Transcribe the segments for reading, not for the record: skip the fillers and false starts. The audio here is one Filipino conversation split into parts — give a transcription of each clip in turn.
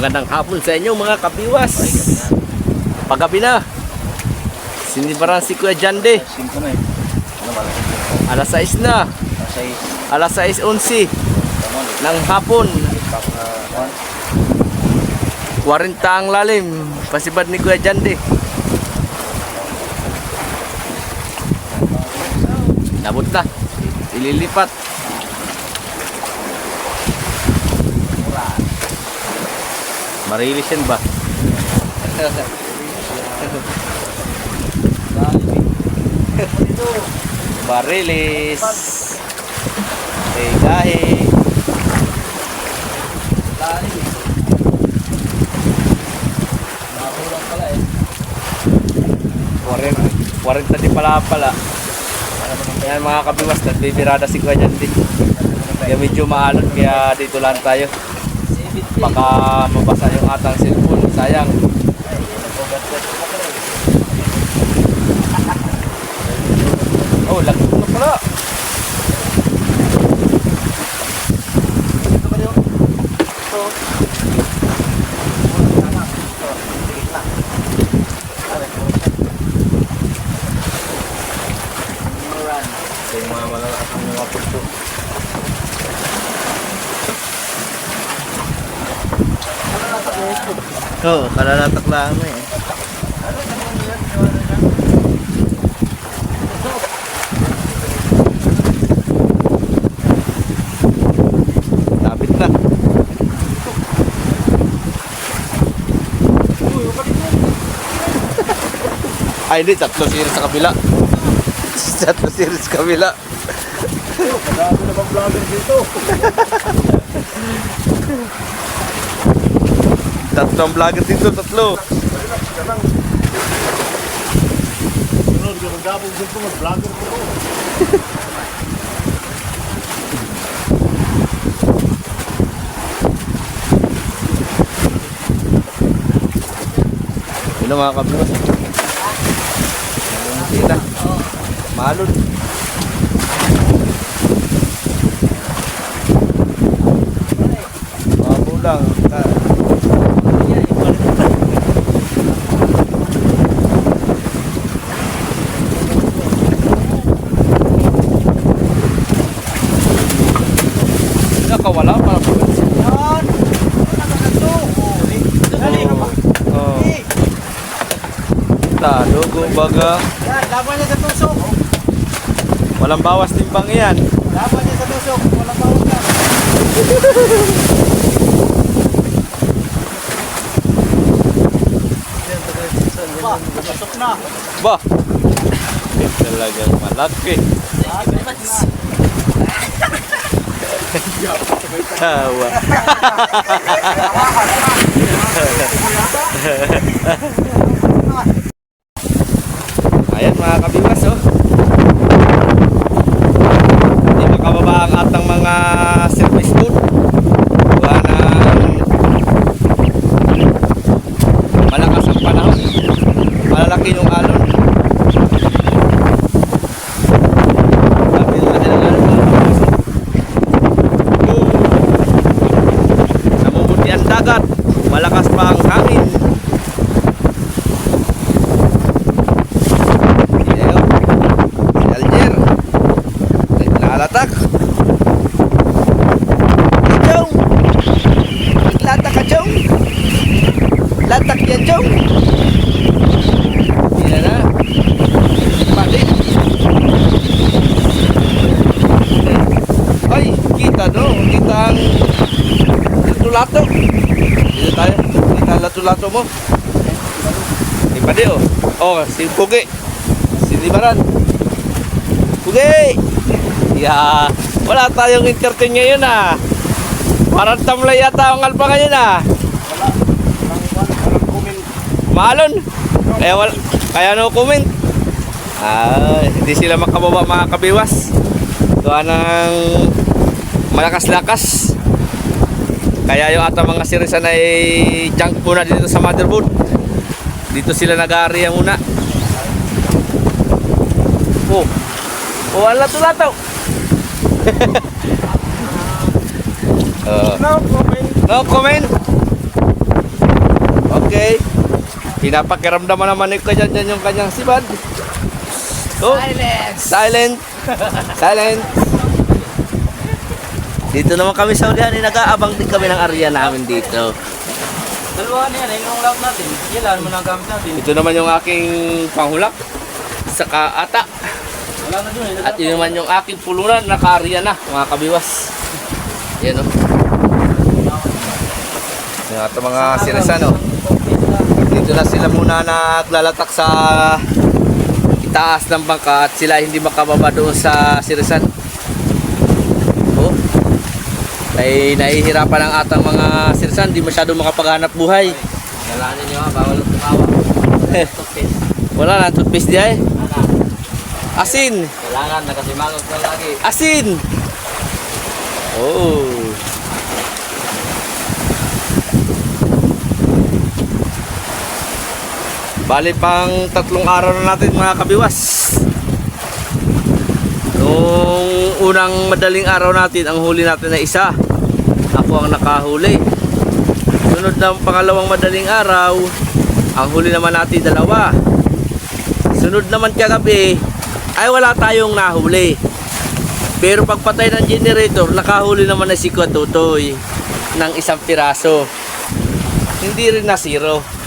Magandang hapon sa inyo mga kabiwas. Paggabi na. Sinibaran si Kuya Jande. Alas 6 na. Alas 6:11 ng hapon. 40 ang lalim. Pasibad ni Kuya Jande. Nabot na. Ililipat. Marilis yan ba? Marilis. Gahe. Nakulang pala eh. 40 din pala. Yan mga kabiwas, nagbibirada si Kuya Jande. Kaya medyo maalon, kaya dito lang tayo. Baka mabasa yung atang cellphone, sayang. Oh, lagod na pala. Yung mga malalakas ang mga puso. Oo, kalalatak lang eh. Lapit na. Ay, hindi. 3 series sa kabila. 3 series sa kabila. Madami na bang vlogger dito? 3 vlogger dito, 3. Relax ka lang. Sunod ka mag-gabong dito, mag-vlogger ko. Yun mga kabros. Sila. Malun. Mabulang. Nakawala para po. Yan. Talo, kumbaga. Yan, laban niya sa tusok. Walang bawas timbang yan. Laban niya sa tusok. Walang bawang ka. Pasok na. Ba? Talagang malaki. Tawa. Ayan mga kabiwas oh. Hindi makababa ang atang mga service boat. Buha ng malakas ang panahon. Malalaki yung alon. Namumuti ang dagat. Malakas pa ang hangin. Latak. Jong. Latak ka Jong. Latak ya Jong. Yan na. Balik. Ay, kita dong. Kita ang lato-lato. Dito tayo. Kita ang lato-lato mo. Di pa di oh. Oh, si Pugi. Si Libaran. Pugi. Yeah, wala tayong entertain ngayon ah. Parang tamlay yata ang alpa ngayon ah. Walang comment. Maalon. Kaya no comment. Hindi sila makababa mga kabiwas. Doon ng malakas-lakas. Kaya yung ata mga sirisan ay junk muna dito sa motherboard. Dito sila nag-area muna. Oh, wala lato-lato. No comment. No comment. Okay. Pinapakiramdaman naman ni kanya dyan yung kanyang sibad. Oh. Silent. Silent. Dito naman kami sa ulihan. Nag-aabang din kami ng area namin dito. Dalawa na yan, yung lang natin. Ilan mo na gamit natin. Ito naman yung aking panghulak. Saka ata. Wala na dun eh. At yun naman yung aking pulunan. Naka-area na mga kabiwas. Yan o. Yung ato mga sirisan o. Dito na sila muna naglalatak sa itaas ng bangka at sila hindi makababa doon sa sirisan. Oh. Ay nahihirapan ang atang mga sirisan, di masyado makapaghanap buhay. Kailangan nyo ha, bawal tumawa. Toothpaste. Wala na toothpaste di ay. Wala. Asin. Kailangan, nakasimangot ka lagi. Asin. Oh. Bali pang 3 araw na natin mga kabiwas. Nung unang madaling araw natin, ang huli natin ay isa. Ako ang nakahuli. Sunod ng pangalawang madaling araw, ang huli naman natin 2. Sunod naman kagabi, ay wala tayong nahuli. Pero pagpatay ng generator, nakahuli naman na si Kututoy ng 1 piraso. Hindi rin na zero.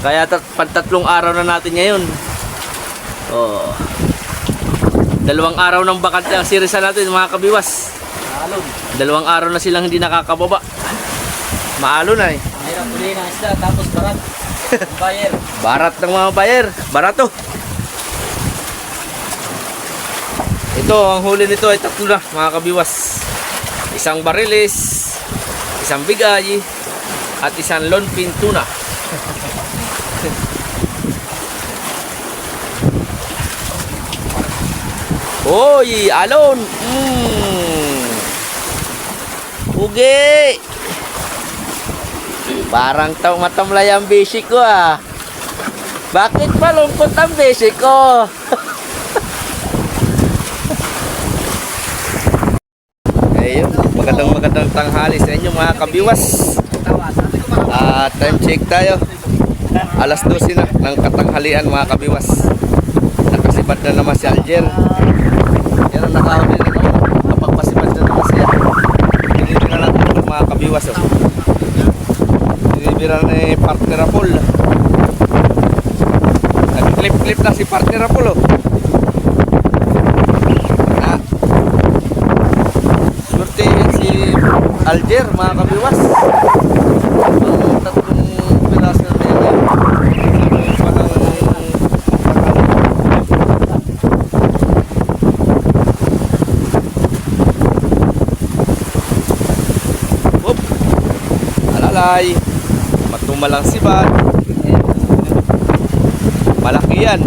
Kaya 3 araw na natin ngayon. Oh. 2 araw ng bakante ang sirisan natin mga kabiwas. Maalon. 2 araw na silang hindi nakakababa. Maalon na eh. Ang hirap uli ng isda, tapos barat. Ang buyer. Barat ng mga buyer. Barato. Ito, ang huli nito ay 3 na mga kabiwas. 1 barilis, 1 bigay, at 1 lonpin tuna. Oy, alon. Ugi. Parang matamlay ang basic ko ah. Bakit malungkot ang basic ko? Ayun, magandang tanghali sa inyo mga kabiwas. Time check tayo. Alas 12 na ng katanghalian mga kabiwas. Nakasibad na naman si Alger. Yan ang nakahuli na naman. Kapag pasibad na naman siya. Dinibira natin ito mga kabiwas. Oh. Dinibira ni partner Apol. Nag-clip na si partner Apol. Oh. Na. Swerte yan si Alger mga kabiwas. Ang 3 piraso na yan. Alalay, matumalang sibad. Malaki yan.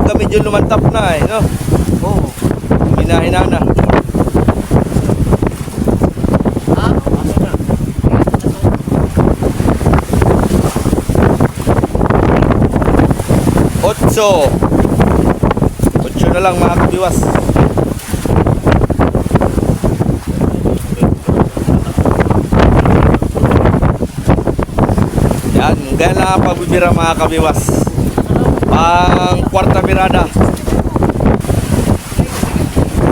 May medyo lumantap na eh, no? Oo. Hinahina na. Otso na lang mga kabiwas. Yan, ganyan lang ang pagbibira mga kabiwas. Pang kwarta mirada.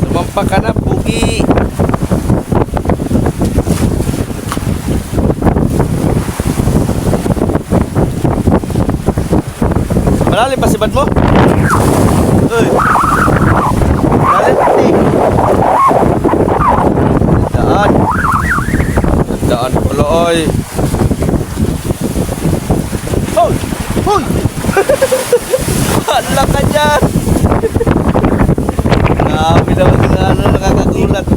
Sumampak ka na, pugi. Malalim pa sibad mo? Uy. Malalim pati. Daan. Daan pala oy. Hoy! Hoy! Hala ka dyan! Grabe naman na nakakagulat.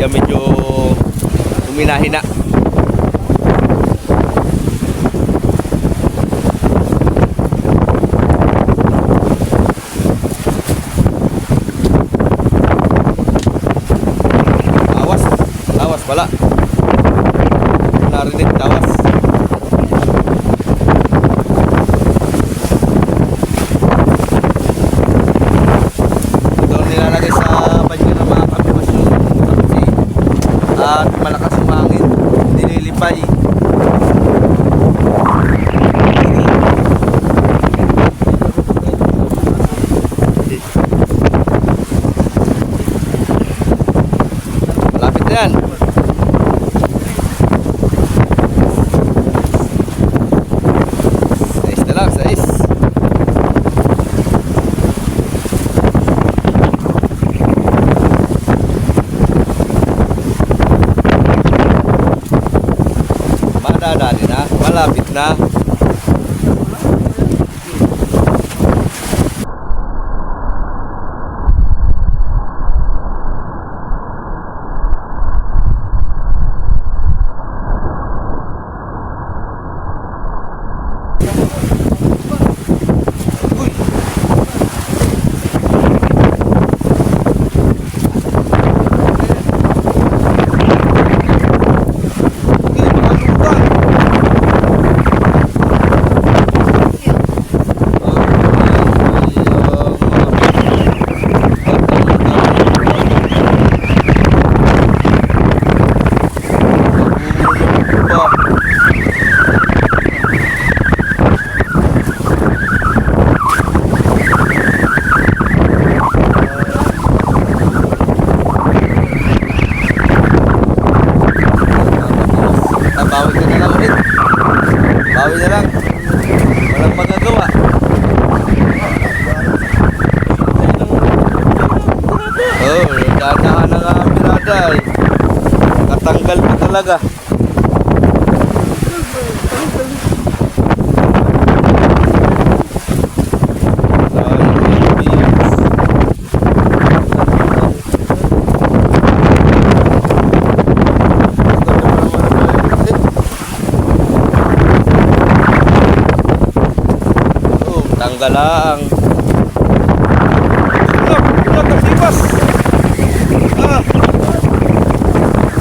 Medyo huminahina. Wala. Narinig tawas. Ito ang nilalagay sa banyo ng mga kabiwas yung saksi. At malakas yung hangin. Nililipay. Malapit na yan. Sais na lang, sais. Madadali na, malapit na. Bawi ka na lang ulit. Bawi na lang. Walang magagawa. Oh, dadahan na nga ang birada eh. Katanggal pa talaga. Tanggalang. Ulat ang biwas.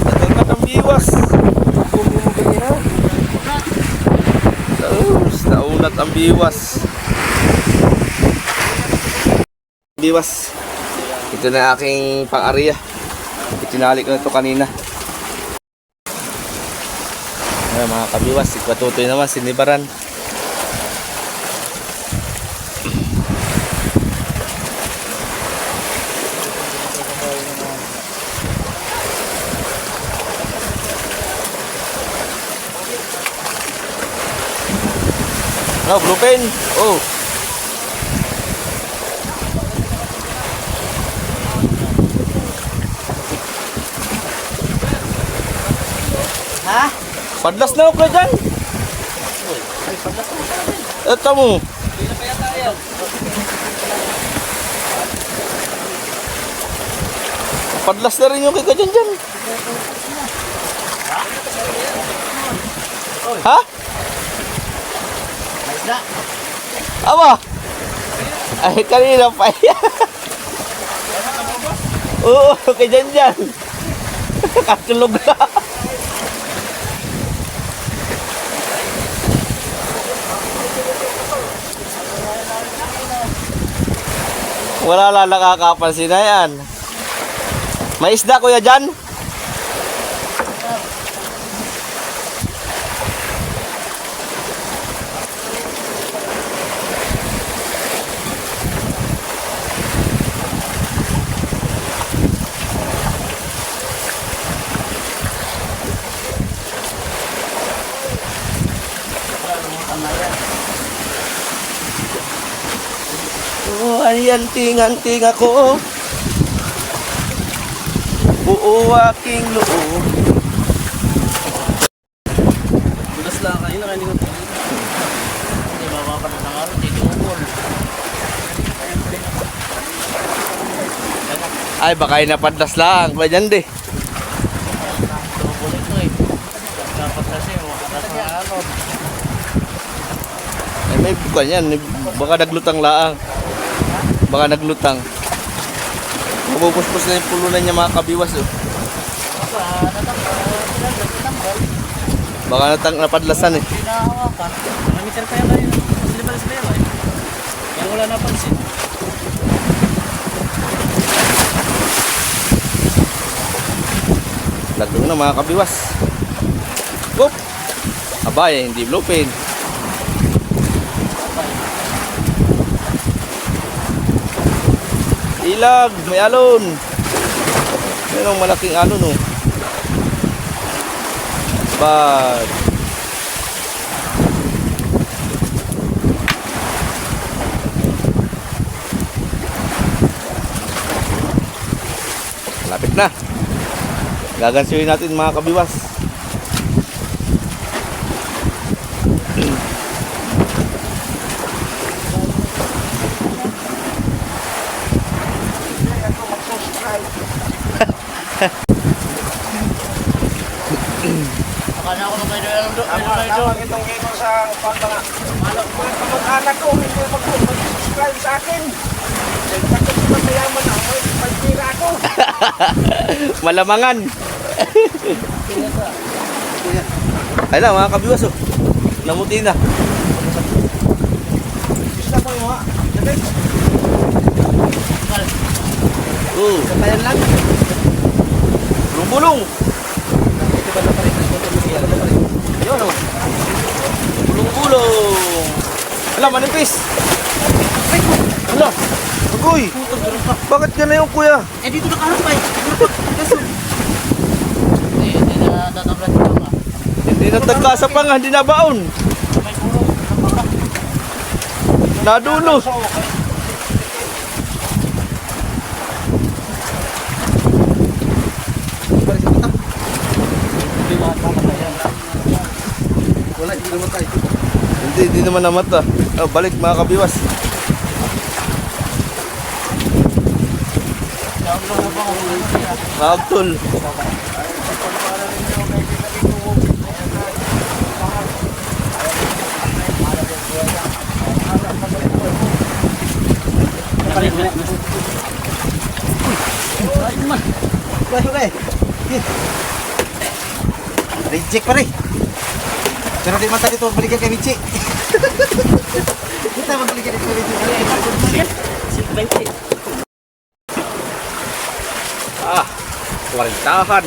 Tanggal ang biwas. Naunat ang biwas. Biwas. Ito na aking pang-area. Itinali ko na ito kanina. Ayan, mga kabiwas, ipatutoy naman, sinibaran. Oh, blue pen. Oh. Ha? Padlas na ako dyan. Ito mo. Hindi na pa yata yan. Padlas na rin yung kay dyan dyan. Ha? Na. Aba. Ay, kanina pa yan. Oo, kay dyan dyan. Katulog na. Wala lang nakakapansin na yan. May isda kuya dyan? Oh, ayan tingang-ting ako. Buo aking loob. Bulas lang kayo na kanina. Hindi mapapala ng araw. Hindi umul. Ay, baka napadlas lang. Ba dyan di? Umul ito eh. Dapat kasi makatas ng araw. Ay, may bukan yan. Baka naglutang laang. Baka naglutang. Mapupuspos na yung pulunan niya mga kabiwas. Oh. Natakpan. Baka napadlasan eh. Hindi nahawakan. Namitar kaya kayo. Silibalis ba yun? Kaya wala napansin. Lagong na mga kabiwas. Boop! Abay, hindi bluepin. Ilag, may alon. Mayroong malaking alon oh. Bad. Malapit na. Gagansuhin natin mga kabiwas. Akala ko na kayo doon. Itong ito sa pagmana. Anak ko, hindi mag-subscribe sa akin. Takot ko mayaman ako, pagkira ako. Malamangan. Ay na mga kabiwas oh. Namuti na. Gusto mo yung ha? Dali. Sabayan lang. Bulong-bulong. Ito ba na pa rin? Ayun oh. Bulong-bulong. Ala, manipis. Ala. Agoy. Bakit ka na yung kuya? Eh, dito nakaharap pa eh. Hindi na tatablat ko nga. Hindi na tagkasa pa nga, hindi na baon. May kulong. Nadulos. Wala, hindi naman tayo. Hindi naman namata. Oh, balik mga kabiwas. Magtol. Reject pa rin. Pero di mata dito, balikan kay Michi. Kita magbalikan dito kay Michi. Silvente. Ah, 40-han.